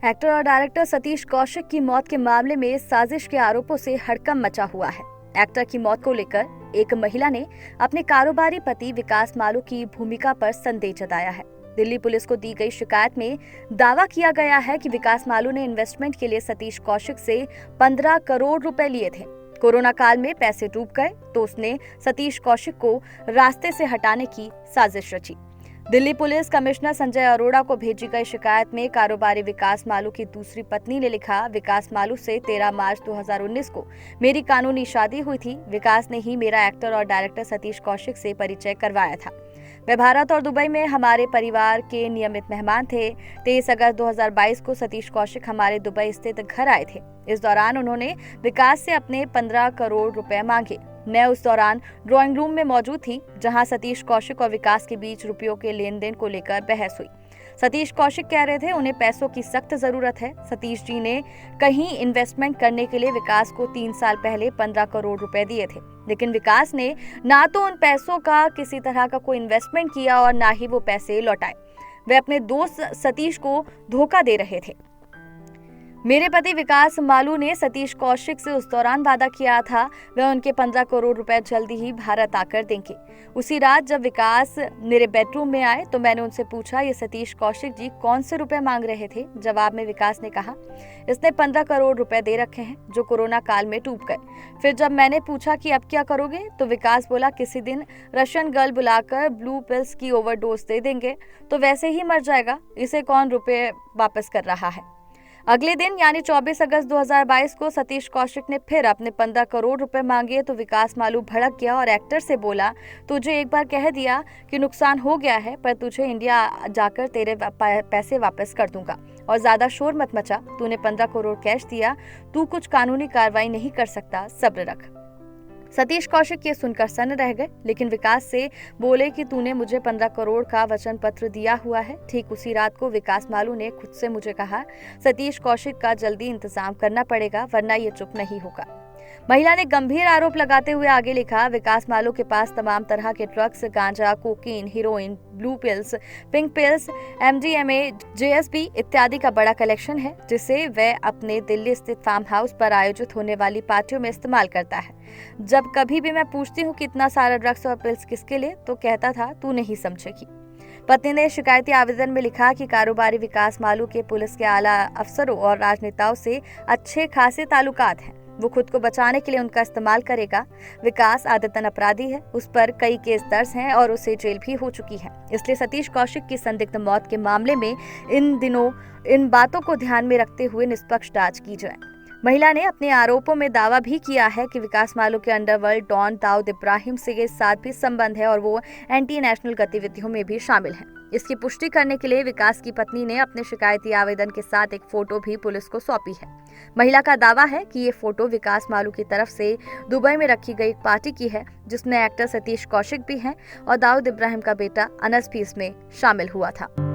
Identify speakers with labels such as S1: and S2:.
S1: Actor और director Satish Kaushik की मौत के मामले में साजिश के आरोपों से हड़कंप मचा हुआ है। एक्टर की मौत को लेकर एक महिला ने अपने कारोबारी पति विकास मालू की भूमिका पर संदेह जताया है। दिल्ली पुलिस को दी गई शिकायत में दावा किया गया है कि विकास मालू ने इन्वेस्टमेंट के लिए सतीश कौशिक से 15 करोड़ रुपए लिए थे। कोरोना काल में पैसे डूब गए तो उसने सतीश कौशिक को रास्ते से हटाने की साजिश रची। दिल्ली पुलिस कमिश्नर संजय अरोड़ा को भेजी गई शिकायत में कारोबारी विकास मालू की दूसरी पत्नी ने लिखा, विकास मालू से 13 मार्च 2019 को मेरी कानूनी शादी हुई थी। विकास ने ही मेरा एक्टर और डायरेक्टर सतीश कौशिक से परिचय करवाया था। वे भारत और दुबई में हमारे परिवार के नियमित मेहमान थे। 23 अगस्त 2022 को सतीश कौशिक हमारे दुबई स्थित घर आए थे। इस दौरान उन्होंने विकास से अपने 15 करोड़ रुपए मांगे। मैं उस दौरान ड्राइंग रूम में मौजूद थी, जहां सतीश कौशिक और विकास के बीच रुपयों के लेन देन को लेकर बहस हुई। सतीश कौशिक कह रहे थे उन्हें पैसों की सख्त जरूरत है। सतीश जी ने कहीं इन्वेस्टमेंट करने के लिए विकास को 3 साल पहले 15 करोड़ रुपए दिए थे, लेकिन विकास ने ना तो उन पैसों का किसी तरह का कोई इन्वेस्टमेंट किया और ना ही वो पैसे लौटाए। वे अपने दोस्त सतीश को धोखा दे रहे थे। मेरे पति विकास मालू ने सतीश कौशिक से उस दौरान वादा किया था वह उनके 15 करोड़ रुपए जल्दी ही भारत आकर देंगे। उसी रात जब विकास मेरे बेडरूम में आए तो मैंने उनसे पूछा, ये सतीश कौशिक जी कौन से रुपए मांग रहे थे। जवाब में विकास ने कहा, इसने 15 करोड़ रुपए दे रखे हैं जो कोरोना काल में डूब गए। फिर जब मैंने पूछा कि अब क्या करोगे तो विकास बोला, किसी दिन रशियन गर्ल बुलाकर ब्लू पिल्स की ओवरडोज दे देंगे तो वैसे ही मर जाएगा, इसे कौन रुपए वापस कर रहा है। अगले दिन यानी 24 अगस्त 2022 को सतीश कौशिक ने फिर अपने 15 करोड़ रुपए मांगे तो विकास मालू भड़क गया और एक्टर से बोला, तुझे एक बार कह दिया कि नुकसान हो गया है, पर तुझे इंडिया जाकर तेरे पैसे वापस कर दूंगा और ज्यादा शोर मत मचा। तूने 15 करोड़ कैश दिया, तू कुछ कानूनी कार्रवाई नहीं कर सकता, सब्र रख। सतीश कौशिक ये सुनकर सन्न रह गए, लेकिन विकास से बोले कि तूने मुझे 15 करोड़ का वचन पत्र दिया हुआ है। ठीक उसी रात को विकास मालू ने खुद से मुझे कहा, सतीश कौशिक का जल्दी इंतजाम करना पड़ेगा वरना ये चुप नहीं होगा। महिला ने गंभीर आरोप लगाते हुए आगे लिखा, विकास मालू के पास तमाम तरह के ड्रग्स, गांजा, cocaine, heroine, blue pills, pink pills, MDMA, JSB इत्यादि का बड़ा कलेक्शन है, जिसे वह अपने दिल्ली स्थित फार्म हाउस पर आयोजित होने वाली पार्टियों में इस्तेमाल करता है। जब कभी भी मैं पूछती हूँ कितना सारा ड्रग्स और पिल्स किसके लिए, तो कहता था तू नहीं समझेगी। पत्नी ने शिकायती आवेदन में लिखा कि कारोबारी विकास मालू के पुलिस के आला अफसरों और राजनेताओं से अच्छे खासे ताल्लुकात हैं। वो खुद को बचाने के लिए उनका इस्तेमाल करेगा। विकास आदतन अपराधी है, उस पर कई केस दर्ज हैं और उसे जेल भी हो चुकी है। इसलिए सतीश कौशिक की संदिग्ध मौत के मामले में इन दिनों इन बातों को ध्यान में रखते हुए निष्पक्ष जांच की जाए। महिला ने अपने आरोपों में दावा भी किया है कि विकास मालू के अंडरवर्ल्ड डॉन दाऊद इब्राहिम से के साथ भी संबंध है और वो एंटी नेशनल गतिविधियों में भी शामिल हैं। इसकी पुष्टि करने के लिए विकास की पत्नी ने अपने शिकायती आवेदन के साथ एक फोटो भी पुलिस को सौंपी है। महिला का दावा है कि ये फोटो विकास मालू की तरफ से दुबई में रखी गई एक पार्टी की है, जिसमें एक्टर सतीश कौशिक भी हैं और दाऊद इब्राहिम का बेटा अनस भी इसमें शामिल हुआ था।